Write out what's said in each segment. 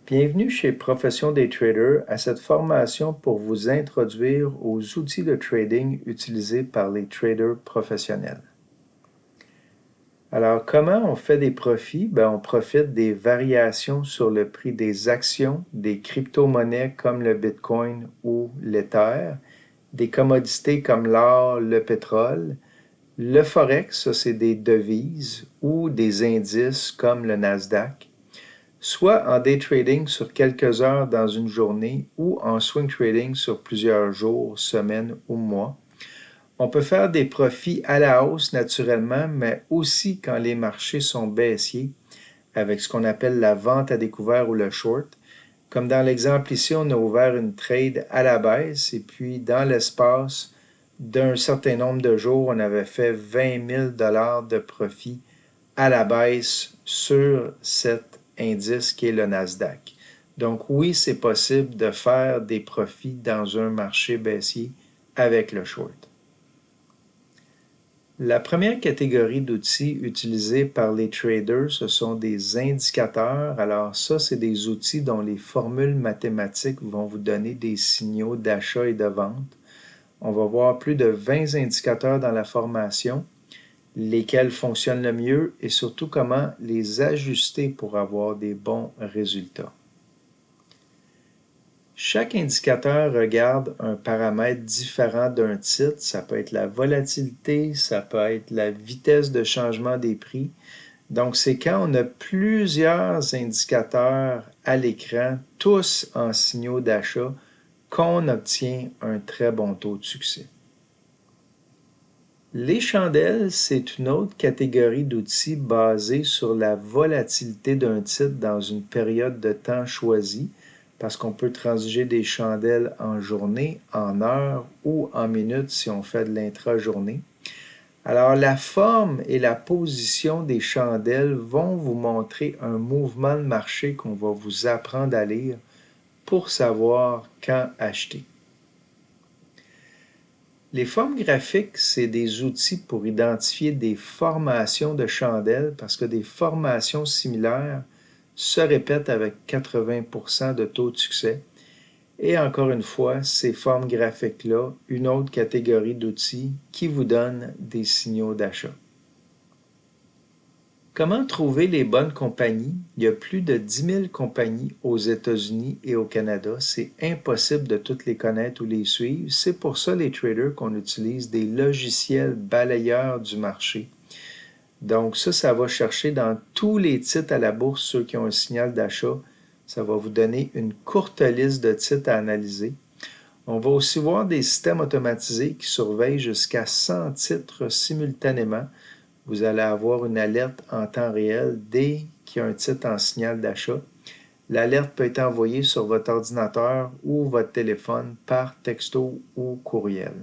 Bienvenue chez Profession des traders à cette formation pour vous introduire aux outils de trading utilisés par les traders professionnels. Alors, comment on fait des profits? On profite des variations sur le prix des actions, des crypto-monnaies comme le Bitcoin ou l'Ether, des commodités comme l'or, le pétrole. Le Forex, ça c'est des devises ou des indices comme le Nasdaq. Soit en day trading sur quelques heures dans une journée ou en swing trading sur plusieurs jours, semaines ou mois. On peut faire des profits à la hausse naturellement, mais aussi quand les marchés sont baissiers, avec ce qu'on appelle la vente à découvert ou le short. Comme dans l'exemple ici, on a ouvert une trade à la baisse et puis dans l'espace d'un certain nombre de jours, on avait fait 20 000 $ de profit à la baisse sur cet indice qui est le Nasdaq. Donc oui, c'est possible de faire des profits dans un marché baissier avec le short. La première catégorie d'outils utilisés par les traders, ce sont des indicateurs. Alors ça, c'est des outils dont les formules mathématiques vont vous donner des signaux d'achat et de vente. On va voir plus de 20 indicateurs dans la formation, lesquels fonctionnent le mieux et surtout comment les ajuster pour avoir des bons résultats. Chaque indicateur regarde un paramètre différent d'un titre. Ça peut être la volatilité, ça peut être la vitesse de changement des prix. Donc, c'est quand on a plusieurs indicateurs à l'écran, tous en signaux d'achat, qu'on obtient un très bon taux de succès. Les chandelles, c'est une autre catégorie d'outils basés sur la volatilité d'un titre dans une période de temps choisie, parce qu'on peut transiger des chandelles en journée, en heure ou en minutes si on fait de l'intra-journée. Alors, la forme et la position des chandelles vont vous montrer un mouvement de marché qu'on va vous apprendre à lire pour savoir quand acheter. Les formes graphiques, c'est des outils pour identifier des formations de chandelles parce que des formations similaires se répètent avec 80% de taux de succès. Et encore une fois, ces formes graphiques-là, une autre catégorie d'outils qui vous donne des signaux d'achat. Comment trouver les bonnes compagnies? Il y a plus de 10 000 compagnies aux États-Unis et au Canada. C'est impossible de toutes les connaître ou les suivre. C'est pour ça, les traders, qu'on utilise des logiciels balayeurs du marché. Donc ça va chercher dans tous les titres à la bourse, ceux qui ont un signal d'achat. Ça va vous donner une courte liste de titres à analyser. On va aussi voir des systèmes automatisés qui surveillent jusqu'à 100 titres simultanément. Vous allez avoir une alerte en temps réel dès qu'il y a un titre en signal d'achat. L'alerte peut être envoyée sur votre ordinateur ou votre téléphone par texto ou courriel.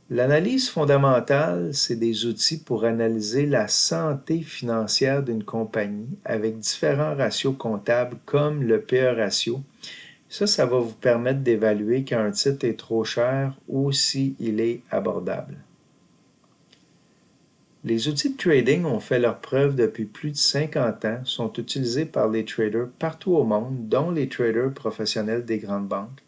L'analyse fondamentale, c'est des outils pour analyser la santé financière d'une compagnie avec différents ratios comptables comme le PE ratio. Ça va vous permettre d'évaluer quand un titre est trop cher ou s'il est abordable. Les outils de trading ont fait leur preuve depuis plus de 50 ans, sont utilisés par les traders partout au monde, dont les traders professionnels des grandes banques.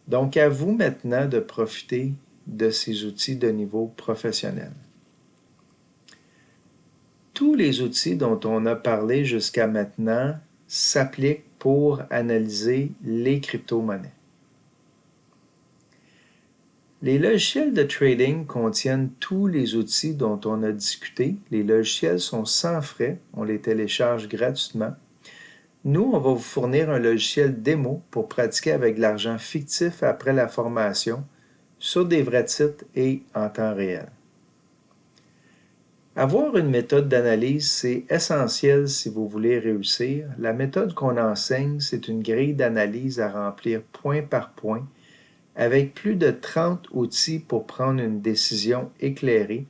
Donc, à vous maintenant de profiter de ces outils de niveau professionnel. Tous les outils dont on a parlé jusqu'à maintenant s'appliquent pour analyser les crypto-monnaies. Les logiciels de trading contiennent tous les outils dont on a discuté. Les logiciels sont sans frais, on les télécharge gratuitement. Nous, on va vous fournir un logiciel démo pour pratiquer avec de l'argent fictif après la formation, sur des vrais titres et en temps réel. Avoir une méthode d'analyse, c'est essentiel si vous voulez réussir. La méthode qu'on enseigne, c'est une grille d'analyse à remplir point par point, avec plus de 30 outils pour prendre une décision éclairée.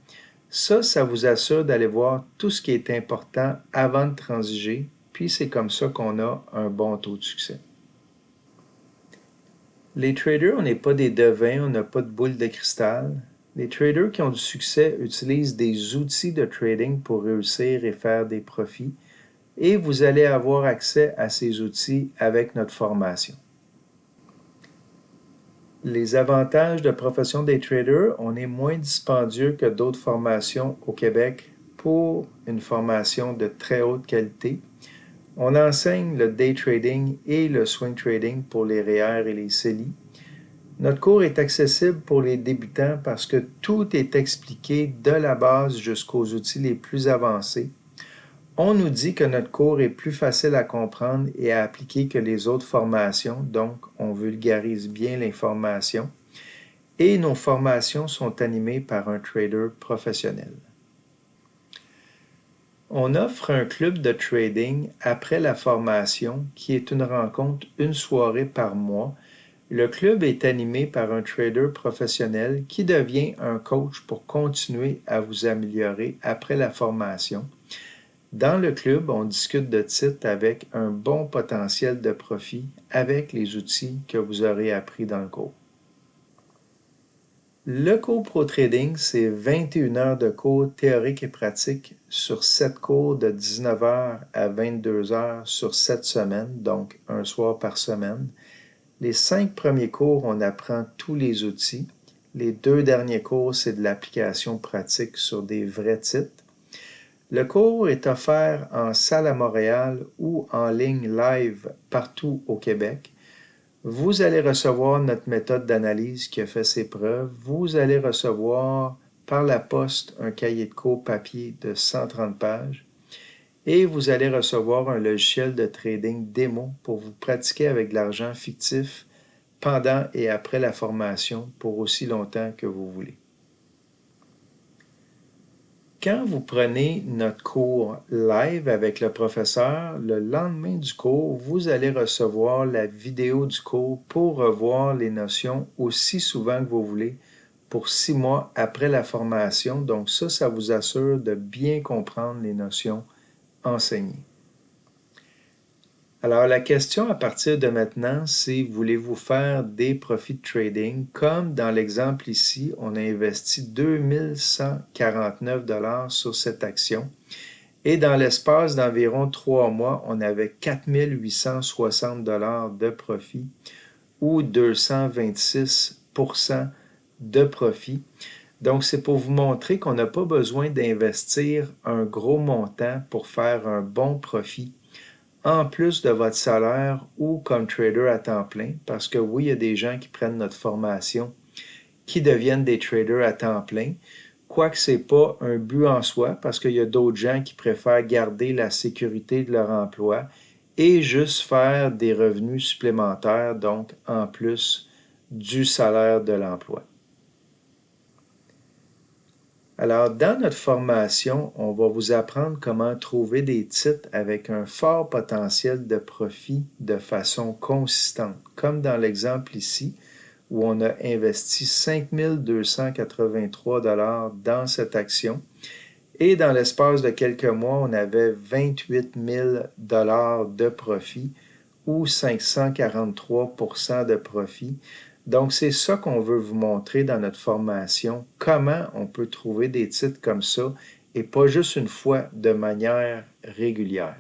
Ça vous assure d'aller voir tout ce qui est important avant de transiger, puis c'est comme ça qu'on a un bon taux de succès. Les traders, on n'est pas des devins, on n'a pas de boule de cristal. Les traders qui ont du succès utilisent des outils de trading pour réussir et faire des profits. et vous allez avoir accès à ces outils avec notre formation. Les avantages de profession day trader, on est moins dispendieux que d'autres formations au Québec pour une formation de très haute qualité. On enseigne le day trading et le swing trading pour les REER et les CELI. Notre cours est accessible pour les débutants parce que tout est expliqué de la base jusqu'aux outils les plus avancés. On nous dit que notre cours est plus facile à comprendre et à appliquer que les autres formations, donc on vulgarise bien l'information. Et nos formations sont animées par un trader professionnel. On offre un club de trading après la formation qui est une rencontre une soirée par mois. Le club est animé par un trader professionnel qui devient un coach pour continuer à vous améliorer après la formation. Dans le club, on discute de titres avec un bon potentiel de profit avec les outils que vous aurez appris dans le cours. Le cours Pro Trading, c'est 21 heures de cours théorique et pratique sur 7 cours de 19 heures à 22 heures sur 7 semaines, donc un soir par semaine. Les 5 premiers cours, on apprend tous les outils. Les 2 derniers cours, c'est de l'application pratique sur des vrais titres. Le cours est offert en salle à Montréal ou en ligne live partout au Québec. Vous allez recevoir notre méthode d'analyse qui a fait ses preuves. Vous allez recevoir par la poste un cahier de cours papier de 130 pages et vous allez recevoir un logiciel de trading démo pour vous pratiquer avec de l'argent fictif pendant et après la formation pour aussi longtemps que vous voulez. Quand vous prenez notre cours live avec le professeur, le lendemain du cours, vous allez recevoir la vidéo du cours pour revoir les notions aussi souvent que vous voulez pour 6 mois après la formation. Donc ça vous assure de bien comprendre les notions enseignées. Alors, la question à partir de maintenant, c'est voulez-vous faire des profits de trading? Comme dans l'exemple ici, on a investi 2149 $ sur cette action et dans l'espace d'environ 3 mois, on avait 4860 $ de profit ou 226% de profit. Donc, c'est pour vous montrer qu'on n'a pas besoin d'investir un gros montant pour faire un bon profit en plus de votre salaire ou comme trader à temps plein, parce que oui, il y a des gens qui prennent notre formation, qui deviennent des traders à temps plein, quoique ce n'est pas un but en soi, parce qu'il y a d'autres gens qui préfèrent garder la sécurité de leur emploi et juste faire des revenus supplémentaires, donc en plus du salaire de l'emploi. Alors, dans notre formation, on va vous apprendre comment trouver des titres avec un fort potentiel de profit de façon consistante, comme dans l'exemple ici, où on a investi 5 283 $ dans cette action. Et dans l'espace de quelques mois, on avait 28 000 $ de profit ou 543% de profit. Donc, c'est ça qu'on veut vous montrer dans notre formation, comment on peut trouver des titres comme ça et pas juste une fois de manière régulière.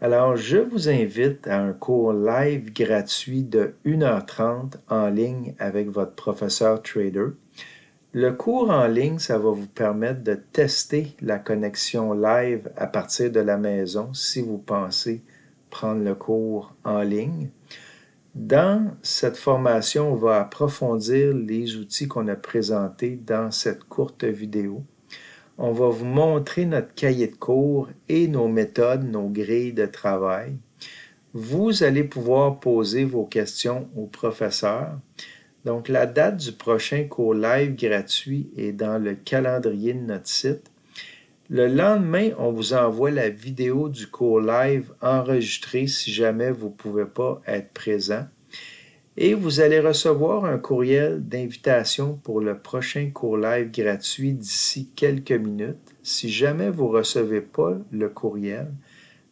Alors, je vous invite à un cours live gratuit de 1h30 en ligne avec votre professeur trader. Le cours en ligne, ça va vous permettre de tester la connexion live à partir de la maison si vous pensez prendre le cours en ligne. Dans cette formation, on va approfondir les outils qu'on a présentés dans cette courte vidéo. On va vous montrer notre cahier de cours et nos méthodes, nos grilles de travail. Vous allez pouvoir poser vos questions au professeur. Donc, la date du prochain cours live gratuit est dans le calendrier de notre site. Le lendemain, on vous envoie la vidéo du cours live enregistré si jamais vous ne pouvez pas être présent. Et vous allez recevoir un courriel d'invitation pour le prochain cours live gratuit d'ici quelques minutes. Si jamais vous ne recevez pas le courriel,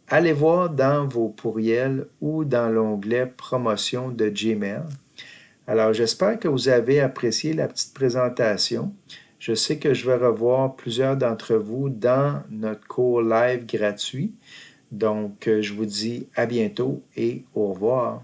allez voir dans vos courriels ou dans l'onglet Promotion de Gmail. Alors, j'espère que vous avez apprécié la petite présentation. Je sais que je vais revoir plusieurs d'entre vous dans notre cours live gratuit. Donc, je vous dis à bientôt et au revoir.